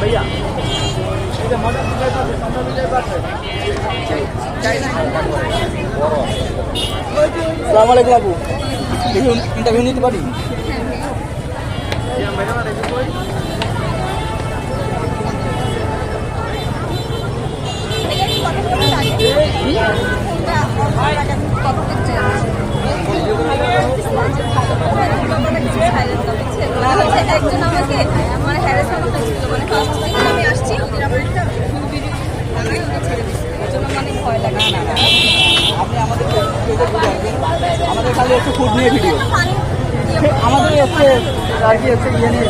भैया আসসালামু আলাইকুম আপু, ইন্টারভিউ নিতে পারি? একজন আমাকে মানে হ্যারাসমেন্ট করছিল, মানে ফার্স্ট থেকে আমি আসছি ওদের আমার একটা ফুল ভিডিও বানিয়ে ওকে ছেড়ে দিচ্ছি, এর জন্য মানে ভয় লাগে। আপনি আমাদের আমাদের খালি হচ্ছে ফুড নিয়ে ভিডিও, আমাদের হচ্ছে আর কি হচ্ছে ইয়ে নিয়ে